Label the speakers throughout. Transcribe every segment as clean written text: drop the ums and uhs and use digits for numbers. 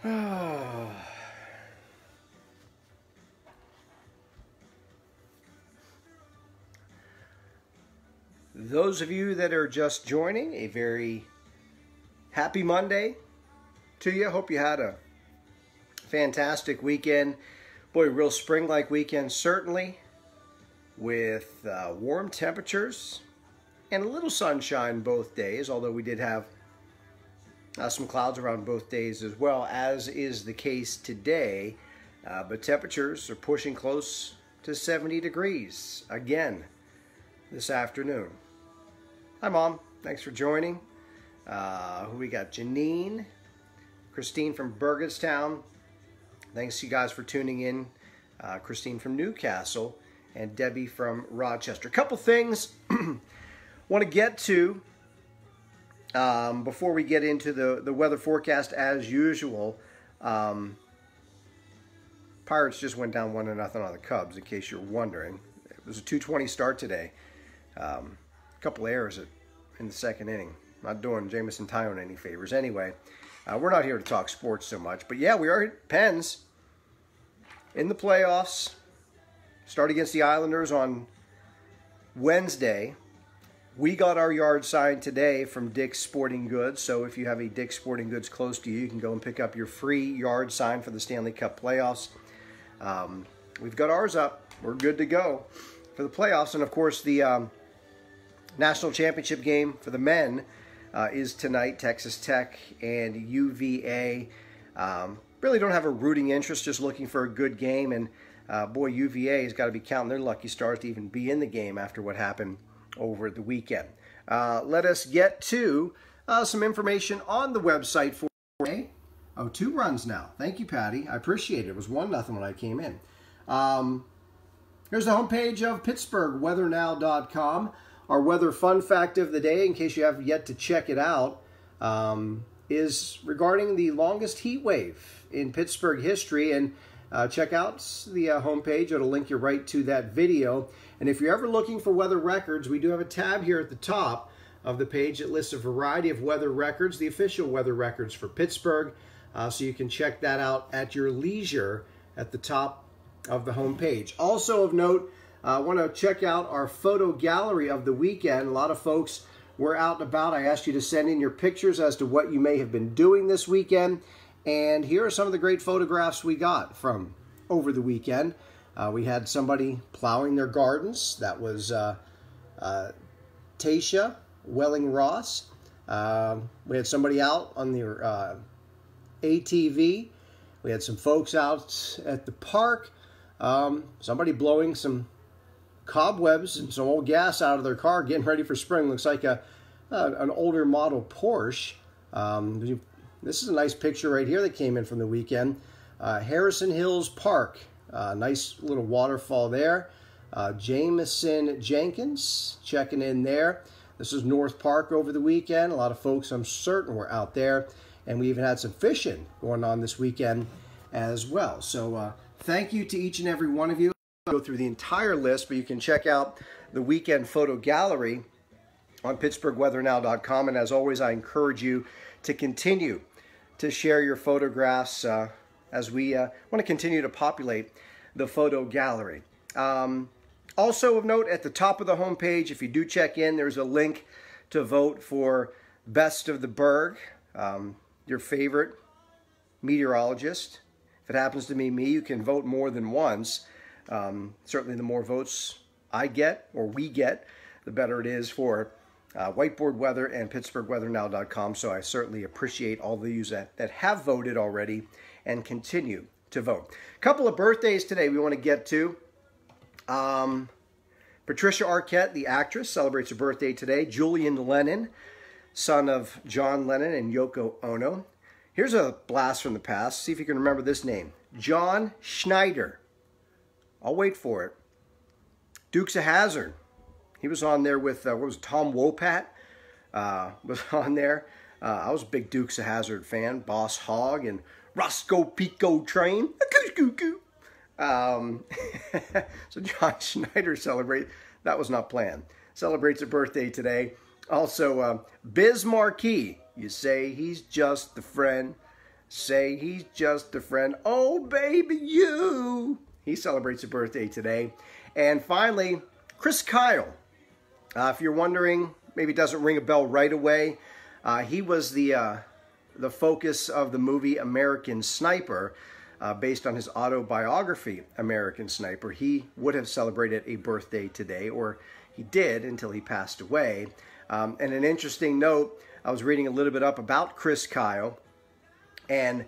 Speaker 1: Those of you that are just joining, a very happy Monday to you. Hope you had a fantastic weekend. Boy, real spring-like weekend, certainly, with warm temperatures and a little sunshine both days, although we did have some clouds around both days as well, as is the case today. But temperatures are pushing close to 70 degrees again this afternoon. Hi, Mom. Thanks for joining. Who we got? Janine, Christine from Burgettstown. Thanks, you guys, for tuning in. Christine from Newcastle and Debbie from Rochester. A couple things want to get to before we get into the weather forecast as usual. Pirates just went down 1-0 on the Cubs, in case you're wondering. It was a 2:20 start today. A couple errors in the second inning. Not doing Jameson Tyone any favors. Anyway, we're not here to talk sports so much. But yeah, we are at Pens in the playoffs. Start against the Islanders on Wednesday. We got our yard sign today from Dick's Sporting Goods. So if you have a Dick's Sporting Goods close to you, you can go and pick up your free yard sign for the Stanley Cup playoffs. We've got ours up. We're good to go for the playoffs. And of course, the National Championship game for the men is tonight. Texas Tech and UVA. Really don't have a rooting interest, just looking for a good game. And boy, UVA has got to be counting their lucky stars to even be in the game after what happened over the weekend. Let us get to some information on the website for today. Oh, 2 runs now. Thank you, Patty. I appreciate it. It was 1-0 when I came in. Here's the homepage of PittsburghWeatherNow.com. Our weather fun fact of the day, in case you have yet to check it out, is regarding the longest heat wave in Pittsburgh history. And check out the homepage. It'll link you right to that video. And if you're ever looking for weather records, we do have a tab here at the top of the page that lists a variety of weather records, the official weather records for Pittsburgh. So you can check that out at your leisure at the top of the homepage. Also of note, I want to check out our photo gallery of the weekend. A lot of folks were out and about. I asked you to send in your pictures as to what you may have been doing this weekend. And here are some of the great photographs we got from over the weekend. We had somebody plowing their gardens. That was Tasha Welling-Ross. We had somebody out on their ATV. We had some folks out at the park. Somebody blowing some cobwebs and some old gas out of their car, getting ready for spring. Looks like an older model Porsche. This is a nice picture right here that came in from the weekend. Harrison Hills Park. Nice little waterfall there. Jameson Jenkins checking in there. This is North Park over the weekend. A lot of folks, I'm certain, were out there. And we even had some fishing going on this weekend as well. So thank you to each and every one of you. I'll go through the entire list, but you can check out the weekend photo gallery on PittsburghWeatherNow.com. And as always, I encourage you to continue to share your photographs as we want to continue to populate the photo gallery. Also of note, at the top of the homepage, if you do check in, there's a link to vote for Best of the Berg, your favorite meteorologist. If it happens to be me, you can vote more than once. Certainly the more votes I get, or we get, the better it is for WhiteBoard Weather and PittsburghWeatherNow.com. So I certainly appreciate all of you that have voted already and continue to vote. A couple of birthdays today we want to get to. Patricia Arquette, the actress, celebrates her birthday today. Julian Lennon, son of John Lennon and Yoko Ono. Here's a blast from the past. See if you can remember this name. John Schneider. I'll wait for it. Dukes of Hazzard. He was on there with, what was it, Tom Wopat was on there. I was a big Dukes of Hazzard fan. Boss Hogg and Roscoe Pico Train. So John Schneider that was not planned, celebrates a birthday today. Also, Biz Marquis, you say he's just the friend say he's just a friend. Oh, baby, you. He celebrates a birthday today. And finally, Chris Kyle. If you're wondering, maybe it doesn't ring a bell right away. He was the focus of the movie American Sniper, based on his autobiography, American Sniper. He would have celebrated a birthday today, or he did until he passed away. And an interesting note, I was reading a little bit up about Chris Kyle, and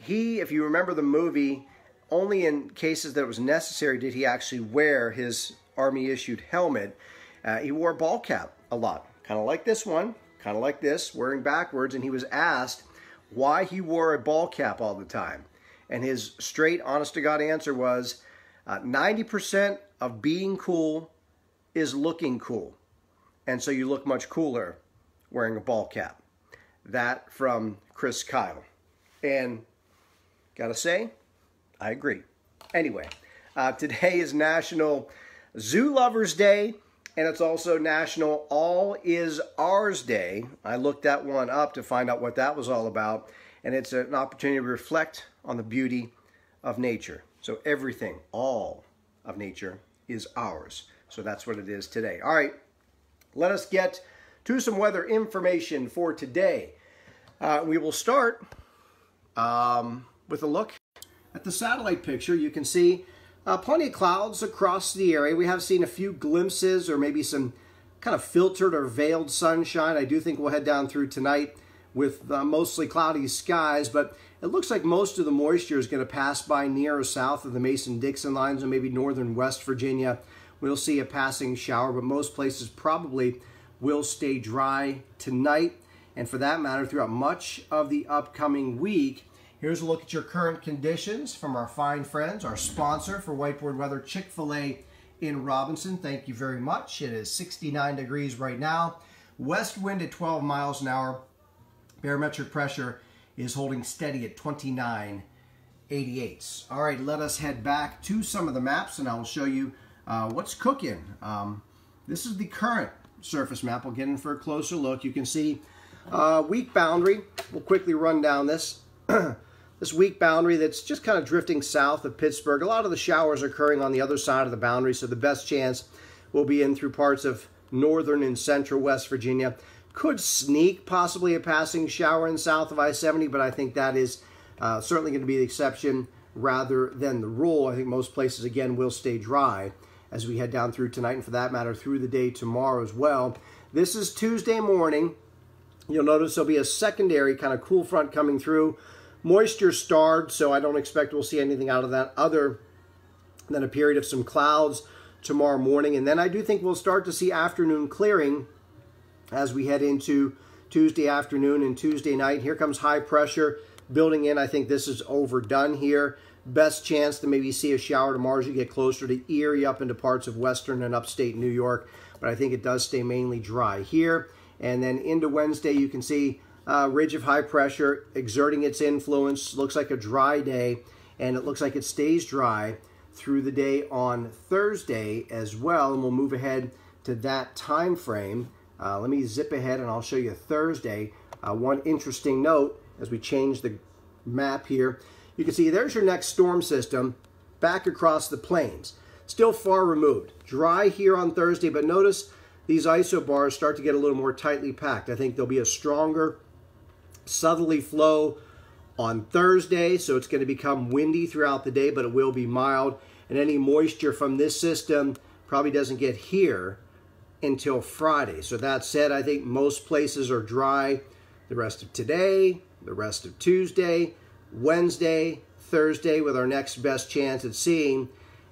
Speaker 1: he, if you remember the movie, only in cases that it was necessary did he actually wear his Army-issued helmet. He wore a ball cap a lot, kind of like this one, kind of like this, wearing backwards, and he was asked why he wore a ball cap all the time. And his straight, honest-to-God answer was, 90% of being cool is looking cool. And so you look much cooler wearing a ball cap. That from Chris Kyle. And gotta say, I agree. Anyway, today is National Zoo Lovers Day, and it's also National All Is Ours Day. I looked that one up to find out what that was all about, and it's an opportunity to reflect on the beauty of nature. So everything, all of nature is ours. So that's what it is today. All right, let us get to some weather information for today. We will start with a look at the satellite picture. You can see plenty of clouds across the area. We have seen a few glimpses or maybe some kind of filtered or veiled sunshine. I do think we'll head down through tonight with mostly cloudy skies, but it looks like most of the moisture is going to pass by near or south of the Mason-Dixon lines and maybe northern West Virginia. We'll see a passing shower, but most places probably will stay dry tonight. And for that matter, throughout much of the upcoming week. Here's a look at your current conditions from our fine friends, our sponsor for Whiteboard Weather, Chick-fil-A in Robinson. Thank you very much. It is 69 degrees right now. West wind at 12 miles an hour. Barometric pressure is holding steady at 29.88. All right, let us head back to some of the maps, and I will show you what's cooking. This is the current surface map. We'll get in for a closer look. You can see weak boundary. We'll quickly run down this. This weak boundary that's just kind of drifting south of Pittsburgh. A lot of the showers are occurring on the other side of the boundary, so the best chance will be in through parts of northern and central West Virginia. Could sneak possibly a passing shower in south of I-70, but I think that is certainly going to be the exception rather than the rule. I think most places, again, will stay dry as we head down through tonight, and for that matter, through the day tomorrow as well. This is Tuesday morning. You'll notice there'll be a secondary kind of cool front coming through. Moisture starred, so I don't expect we'll see anything out of that other than a period of some clouds tomorrow morning. And then I do think we'll start to see afternoon clearing as we head into Tuesday afternoon and Tuesday night. Here comes high pressure building in. I think this is overdone here. Best chance to maybe see a shower tomorrow as you get closer to Erie up into parts of western and upstate New York. But I think it does stay mainly dry here. And then into Wednesday, you can see ridge of high pressure exerting its influence. Looks like a dry day, and it looks like it stays dry through the day on Thursday as well. And we'll move ahead to that time frame. Let me zip ahead, and I'll show you Thursday. One interesting note as we change the map here. You can see there's your next storm system back across the plains. Still far removed. Dry here on Thursday, but notice these isobars start to get a little more tightly packed. I think there'll be a stronger southerly flow on Thursday, so it's going to become windy throughout the day, but it will be mild. And any moisture from this system probably doesn't get here until Friday. So that said, I think most places are dry the rest of today, the rest of Tuesday, Wednesday, Thursday, with our next best chance at seeing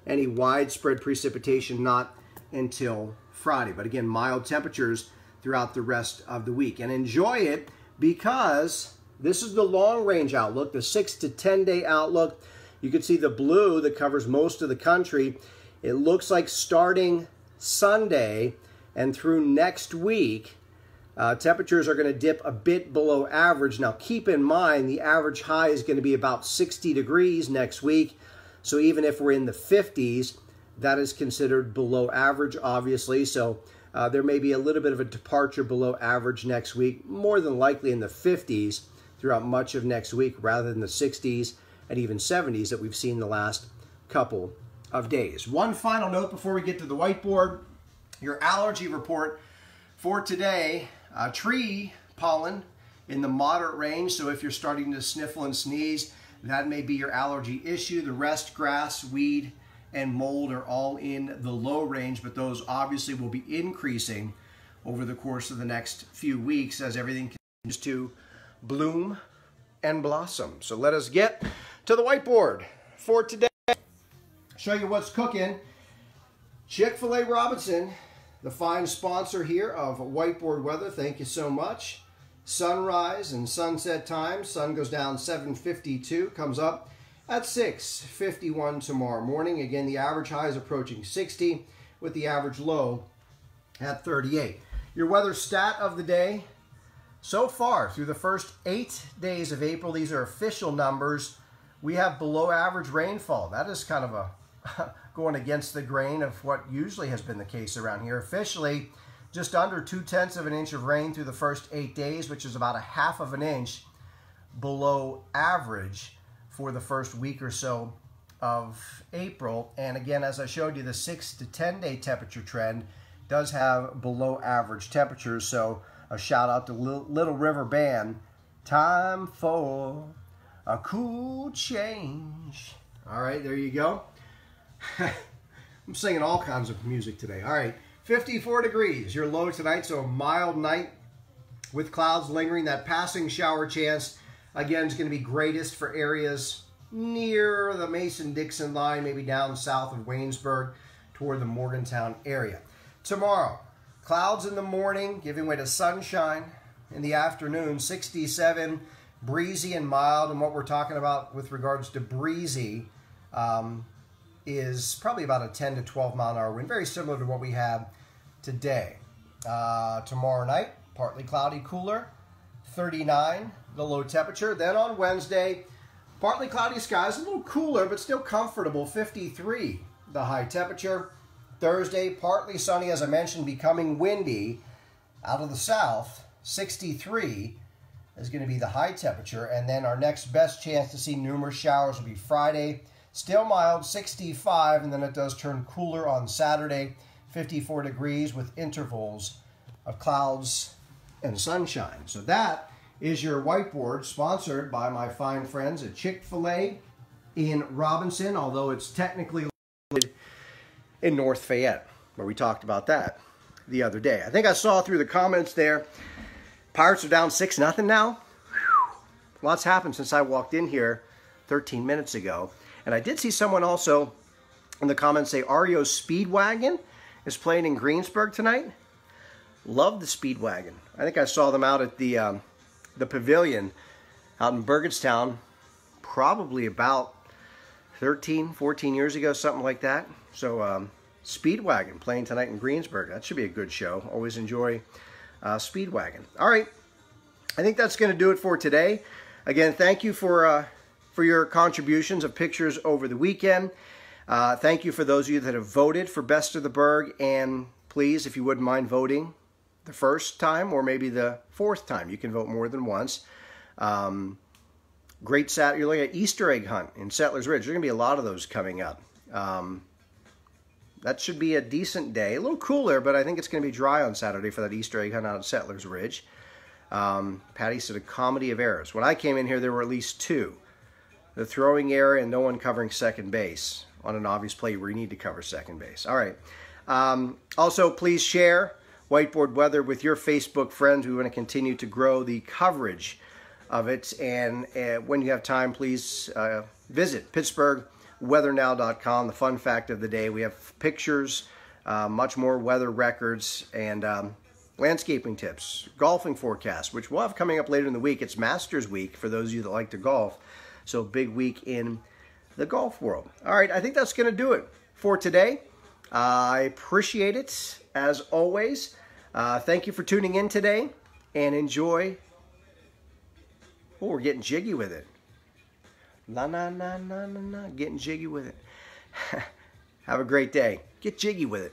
Speaker 1: any widespread precipitation not until Friday. But again, mild temperatures throughout the rest of the week. And enjoy it because this is the long-range outlook, the 6 to 10-day outlook. You can see the blue that covers most of the country. It looks like starting Sunday and through next week, temperatures are going to dip a bit below average. Now, keep in mind, the average high is going to be about 60 degrees next week. So even if we're in the 50s, that is considered below average, obviously. So there may be a little bit of a departure below average next week, more than likely in the 50s. throughout much of next week rather than the 60s and even 70s that we've seen the last couple of days. One final note before we get to the whiteboard. Your allergy report for today, tree pollen in the moderate range. So if you're starting to sniffle and sneeze, that may be your allergy issue. The rest, grass, weed, and mold are all in the low range, but those obviously will be increasing over the course of the next few weeks as everything continues to bloom and blossom. So let us get to the whiteboard for today. Show you what's cooking. Chick-fil-A Robinson, the fine sponsor here of Whiteboard Weather. Thank you so much. Sunrise and sunset time. Sun goes down 7:52, comes up at 6:51 tomorrow morning. Again, the average high is approaching 60 with the average low at 38. Your weather stat of the day. So far, through the first 8 days of April, these are official numbers, we have below average rainfall. That is kind of a going against the grain of what usually has been the case around here. Officially, just under 0.2 of an inch of rain through the first 8 days, which is about 1/2 of an inch below average for the first week or so of April. And again, as I showed you, the 6 to 10 day temperature trend does have below average temperatures. So a shout out to Little River Band. Time for a cool change. All right, there you go. I'm singing all kinds of music today. All right, 54 degrees, your low tonight, so a mild night with clouds lingering. That passing shower chance, again, is going to be greatest for areas near the Mason-Dixon line, maybe down south of Waynesburg toward the Morgantown area. Tomorrow, clouds in the morning, giving way to sunshine in the afternoon, 67, breezy and mild. And what we're talking about with regards to breezy is probably about a 10 to 12 mile an hour wind, very similar to what we have today. Tomorrow night, partly cloudy, cooler, 39, the low temperature. Then on Wednesday, partly cloudy skies, a little cooler, but still comfortable, 53, the high temperature. Thursday, partly sunny, as I mentioned, becoming windy out of the south, 63 is going to be the high temperature. And then our next best chance to see numerous showers will be Friday. Still mild, 65, and then it does turn cooler on Saturday, 54 degrees with intervals of clouds and sunshine. So that is your whiteboard, sponsored by my fine friends at Chick-fil-A in Robinson, although it's technically located in North Fayette, where we talked about that the other day. I think I saw through the comments there, Pirates are down 6-0 now. Whew. Lots happened since I walked in here 13 minutes ago. And I did see someone also in the comments say REO Speedwagon is playing in Greensburg tonight. Love the Speedwagon. I think I saw them out at the Pavilion out in Burgettstown probably about 13, 14 years ago, something like that. So Speedwagon playing tonight in Greensburg. That should be a good show. Always enjoy Speedwagon. All right. I think that's going to do it for today. Again, thank you for your contributions of pictures over the weekend. Thank you for those of you that have voted for Best of the Berg. And please, if you wouldn't mind voting the first time or maybe the 4th time. You can vote more than once. Great Saturday. You're looking at Easter egg hunt in Settlers Ridge. There's going to be a lot of those coming up. That should be a decent day. A little cooler, but I think it's going to be dry on Saturday for that Easter egg hunt out at Settlers Ridge. Patty said a comedy of errors. When I came in here, there were at least 2. The throwing error and no one covering second base on an obvious play where you need to cover second base. All right. Also, please share Whiteboard Weather with your Facebook friends. We want to continue to grow the coverage of it. And when you have time, please visit PittsburghWeatherNow.com. The fun fact of the day, we have pictures, much more weather records, and landscaping tips, golfing forecast, which we'll have coming up later in the week. It's Masters Week for those of you that like to golf. So big week in the golf world. All right, I think that's going to do it for today. I appreciate it, as always. Thank you for tuning in today, and enjoy. Oh, we're getting jiggy with it. La na na na na na, getting jiggy with it. Have a great day. Get jiggy with it.